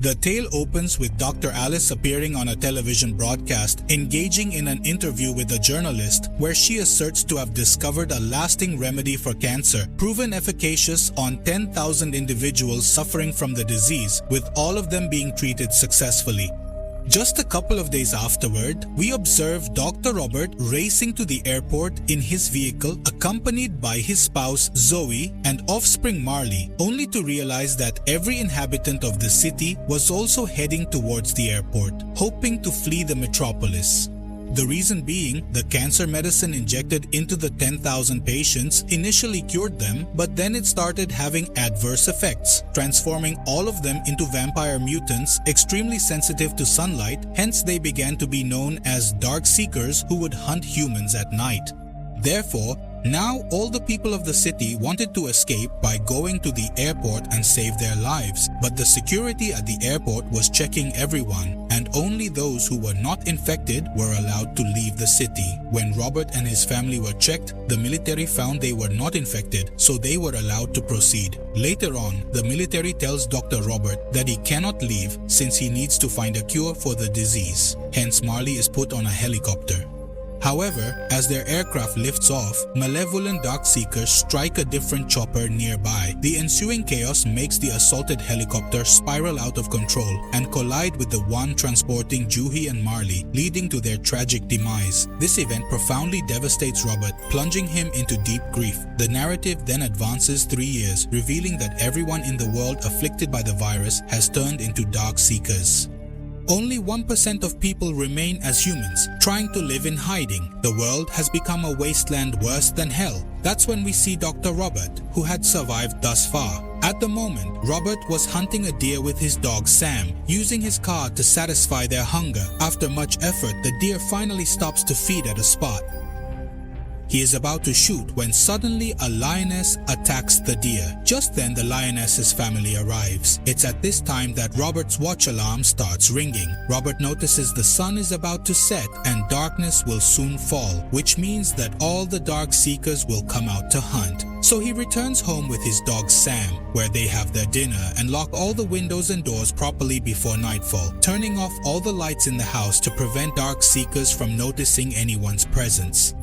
The tale opens with Dr. Alice appearing on a television broadcast, engaging in an interview with a journalist where she asserts to have discovered a lasting remedy for cancer, proven efficacious on 10,000 individuals suffering from the disease, with all of them being treated successfully. Just a couple of days afterward, we observe Dr. Robert racing to the airport in his vehicle accompanied by his spouse Zoe and offspring Marley, only to realize that every inhabitant of the city was also heading towards the airport, hoping to flee the metropolis. The reason being, the cancer medicine injected into the 10,000 patients initially cured them, but then it started having adverse effects, transforming all of them into vampire mutants extremely sensitive to sunlight, hence they began to be known as dark seekers who would hunt humans at night. Therefore, now all the people of the city wanted to escape by going to the airport and save their lives, but the security at the airport was checking everyone, and only those who were not infected were allowed to leave the city. When Robert and his family were checked, the military found they were not infected, so they were allowed to proceed. Later on, the military tells Dr. Robert that he cannot leave since he needs to find a cure for the disease. Hence, Marley is put on a helicopter. However, as their aircraft lifts off, malevolent dark seekers strike a different chopper nearby. The ensuing chaos makes the assaulted helicopter spiral out of control and collide with the one transporting Juhi and Marley, leading to their tragic demise. This event profoundly devastates Robert, plunging him into deep grief. The narrative then advances 3 years, revealing that everyone in the world afflicted by the virus has turned into dark seekers. Only 1% of people remain as humans, trying to live in hiding. The world has become a wasteland worse than hell. That's when we see Dr. Robert, who had survived thus far. At the moment, Robert was hunting a deer with his dog Sam, using his car to satisfy their hunger. After much effort, the deer finally stops to feed at a spot. He is about to shoot when suddenly a lioness attacks the deer. Just then the lioness's family arrives. It's at this time that Robert's watch alarm starts ringing. Robert notices the sun is about to set and darkness will soon fall, which means that all the dark seekers will come out to hunt. So he returns home with his dog Sam, where they have their dinner and lock all the windows and doors properly before nightfall, turning off all the lights in the house to prevent dark seekers from noticing anyone's presence.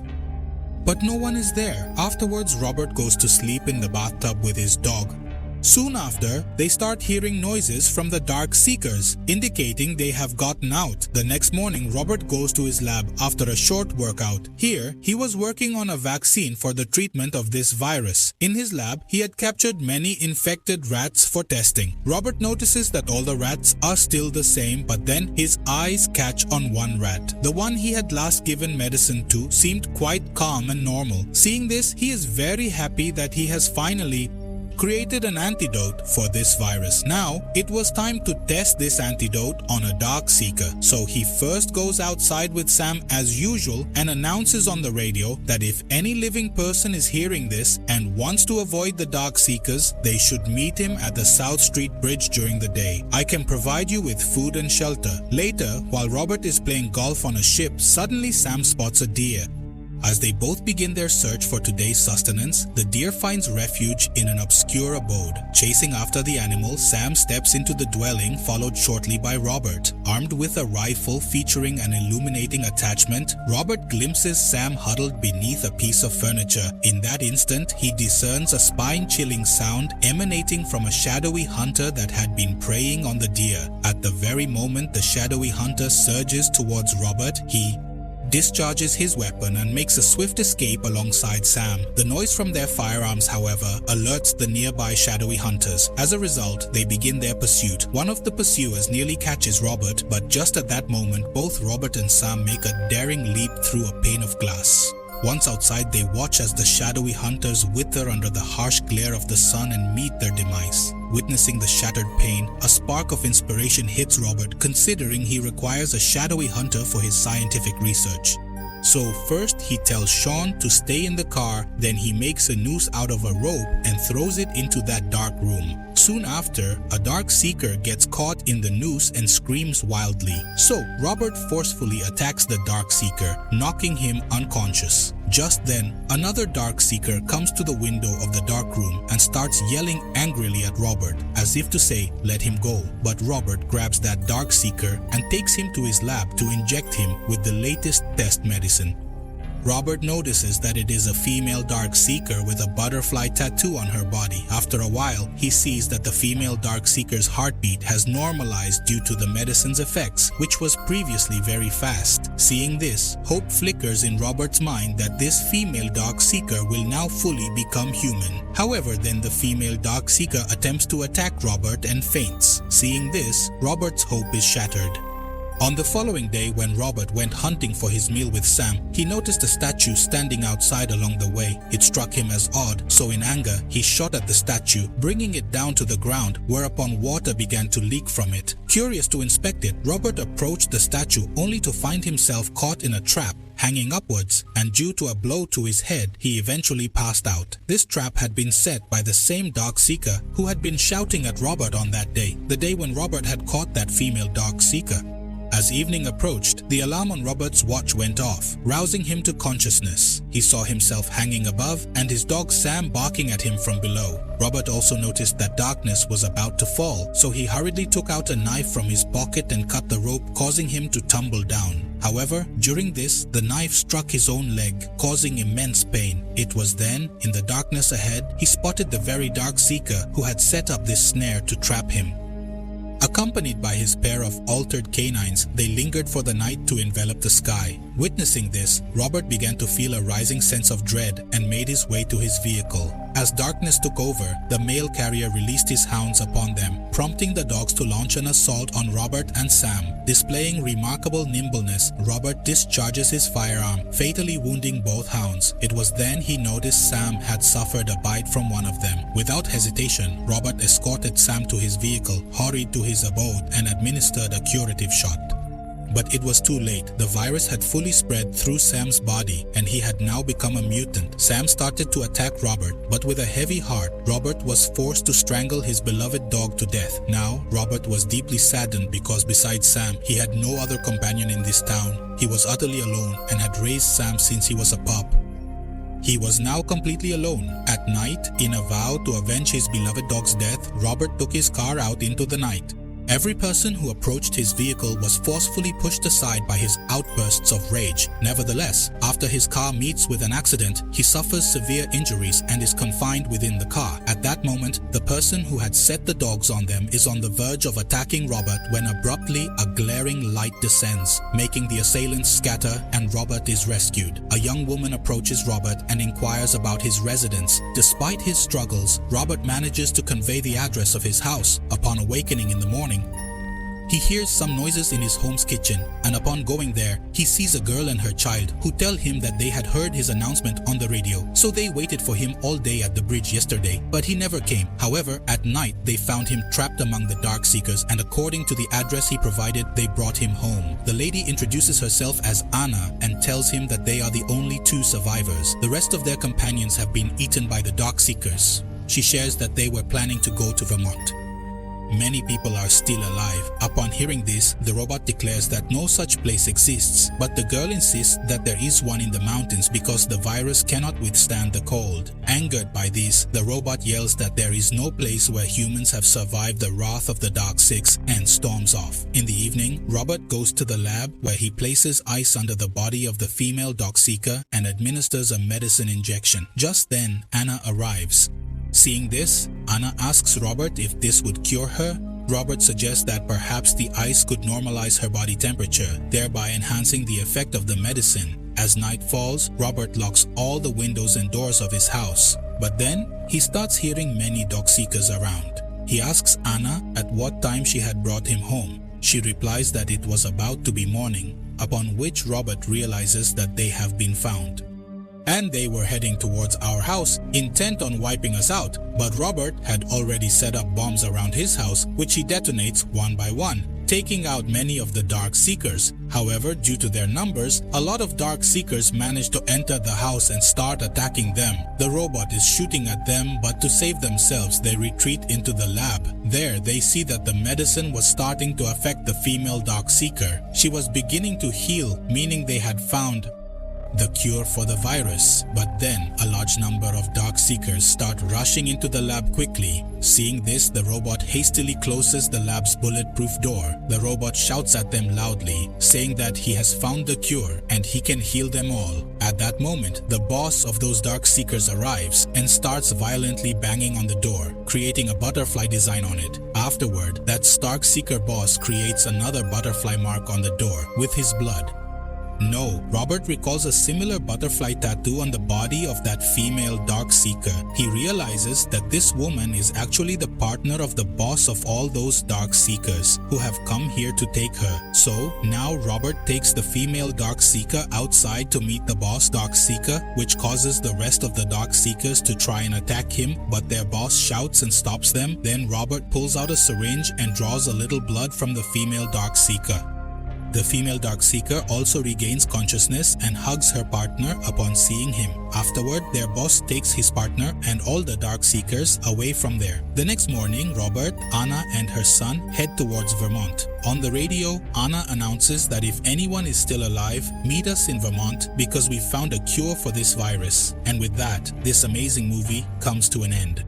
But no one is there. Afterwards, Robert goes to sleep in the bathtub with his dog. Soon after, they start hearing noises from the dark seekers, indicating they have gotten out. The next morning, Robert goes to his lab after a short workout. Here, he was working on a vaccine for the treatment of this virus. In his lab, he had captured many infected rats for testing. Robert notices that all the rats are still the same, but then his eyes catch on one rat. The one he had last given medicine to seemed quite calm and normal. Seeing this, he is very happy that he has finally created an antidote for this virus. Now, it was time to test this antidote on a dark seeker. So he first goes outside with Sam as usual and announces on the radio that if any living person is hearing this and wants to avoid the dark seekers, they should meet him at the South Street Bridge during the day. I can provide you with food and shelter. Later, while Robert is playing golf on a ship, suddenly Sam spots a deer. As they both begin their search for today's sustenance, the deer finds refuge in an obscure abode. Chasing after the animal, Sam steps into the dwelling, followed shortly by Robert. Armed with a rifle featuring an illuminating attachment, Robert glimpses Sam huddled beneath a piece of furniture. In that instant, he discerns a spine-chilling sound emanating from a shadowy hunter that had been preying on the deer. At the very moment the shadowy hunter surges towards Robert, he discharges his weapon and makes a swift escape alongside Sam. The noise from their firearms, however, alerts the nearby shadowy hunters. As a result, they begin their pursuit. One of the pursuers nearly catches Robert, but just at that moment, both Robert and Sam make a daring leap through a pane of glass. Once outside, they watch as the shadowy hunters wither under the harsh glare of the sun and meet their demise. Witnessing the shattered pane, a spark of inspiration hits Robert, considering he requires a shadowy hunter for his scientific research. So first he tells Sean to stay in the car, then he makes a noose out of a rope and throws it into that dark room. Soon after, a dark seeker gets caught in the noose and screams wildly. So Robert forcefully attacks the dark seeker, knocking him unconscious. Just then, another Dark Seeker comes to the window of the dark room and starts yelling angrily at Robert, as if to say, let him go. But Robert grabs that Dark Seeker and takes him to his lab to inject him with the latest test medicine. Robert notices that it is a female Dark Seeker with a butterfly tattoo on her body. After a while, he sees that the female Dark Seeker's heartbeat has normalized due to the medicine's effects, which was previously very fast. Seeing this, hope flickers in Robert's mind that this female Dark Seeker will now fully become human. However, then the female Dark Seeker attempts to attack Robert and faints. Seeing this, Robert's hope is shattered. On the following day, when Robert went hunting for his meal with Sam, he noticed a statue standing outside along the way. It struck him as odd, so in anger, he shot at the statue, bringing it down to the ground, whereupon water began to leak from it. Curious to inspect it, Robert approached the statue only to find himself caught in a trap, hanging upwards, and due to a blow to his head, he eventually passed out. This trap had been set by the same Dark Seeker who had been shouting at Robert on that day, the day when Robert had caught that female Dark Seeker. As evening approached, the alarm on Robert's watch went off, rousing him to consciousness. He saw himself hanging above and his dog Sam barking at him from below. Robert also noticed that darkness was about to fall, so he hurriedly took out a knife from his pocket and cut the rope, causing him to tumble down. However, during this, the knife struck his own leg, causing immense pain. It was then, in the darkness ahead, he spotted the very Dark Seeker who had set up this snare to trap him. Accompanied by his pair of altered canines, they lingered for the night to envelop the sky. Witnessing this, Robert began to feel a rising sense of dread and made his way to his vehicle. As darkness took over, the mail carrier released his hounds upon them, prompting the dogs to launch an assault on Robert and Sam. Displaying remarkable nimbleness, Robert discharges his firearm, fatally wounding both hounds. It was then he noticed Sam had suffered a bite from one of them. Without hesitation, Robert escorted Sam to his vehicle, hurried to his abode, and administered a curative shot. But it was too late. The virus had fully spread through Sam's body and he had now become a mutant. Sam started to attack Robert, but with a heavy heart, Robert was forced to strangle his beloved dog to death. Now, Robert was deeply saddened because besides Sam, he had no other companion in this town. He was utterly alone and had raised Sam since he was a pup. He was now completely alone. At night, in a vow to avenge his beloved dog's death, Robert took his car out into the night. Every person who approached his vehicle was forcefully pushed aside by his outbursts of rage. Nevertheless, after his car meets with an accident, he suffers severe injuries and is confined within the car. At that moment, the person who had set the dogs on them is on the verge of attacking Robert when abruptly a glaring light descends, making the assailants scatter and Robert is rescued. A young woman approaches Robert and inquires about his residence. Despite his struggles, Robert manages to convey the address of his house. Upon awakening in the morning, he hears some noises in his home's kitchen, and upon going there, he sees a girl and her child who tell him that they had heard his announcement on the radio. So they waited for him all day at the bridge yesterday, but he never came. However, at night, they found him trapped among the Dark Seekers, and according to the address he provided, they brought him home. The lady introduces herself as Anna and tells him that they are the only two survivors. The rest of their companions have been eaten by the Dark Seekers. She shares that they were planning to go to Vermont. Many people are still alive. Upon hearing this, the robot declares that no such place exists, but the girl insists that there is one in the mountains because the virus cannot withstand the cold. Angered by this, the robot yells that there is no place where humans have survived the wrath of the Dark Six and storms off. In the evening, Robert goes to the lab where he places ice under the body of the female Dark Seeker and administers a medicine injection. Just then, Anna arrives. Seeing this, Anna asks Robert if this would cure her. Robert suggests that perhaps the ice could normalize her body temperature, thereby enhancing the effect of the medicine. As night falls, Robert locks all the windows and doors of his house. But then, he starts hearing many Dark Seekers around. He asks Anna at what time she had brought him home. She replies that it was about to be morning, upon which Robert realizes that they have been found. And they were heading towards our house, intent on wiping us out. But Robert had already set up bombs around his house, which he detonates one by one, taking out many of the Dark Seekers. However, due to their numbers, a lot of Dark Seekers manage to enter the house and start attacking them. The robot is shooting at them, but to save themselves, they retreat into the lab. There, they see that the medicine was starting to affect the female Dark Seeker. She was beginning to heal, meaning they had found the cure for the virus. But then, a large number of Dark Seekers start rushing into the lab quickly. Seeing this, the robot hastily closes the lab's bulletproof door. The robot shouts at them loudly, saying that he has found the cure and he can heal them all. At that moment, the boss of those Dark Seekers arrives and starts violently banging on the door, creating a butterfly design on it. Afterward, that Dark Seeker boss creates another butterfly mark on the door with his blood. No, Robert recalls a similar butterfly tattoo on the body of that female Dark Seeker. He realizes that this woman is actually the partner of the boss of all those Dark Seekers who have come here to take her. So, now Robert takes the female Dark Seeker outside to meet the boss Dark Seeker, which causes the rest of the Dark Seekers to try and attack him, but their boss shouts and stops them. Then Robert pulls out a syringe and draws a little blood from the female Dark Seeker. The female Dark Seeker also regains consciousness and hugs her partner upon seeing him. Afterward, their boss takes his partner and all the Dark Seekers away from there. The next morning, Robert, Anna and her son head towards Vermont. On the radio, Anna announces that if anyone is still alive, meet us in Vermont because we found a cure for this virus. And with that, this amazing movie comes to an end.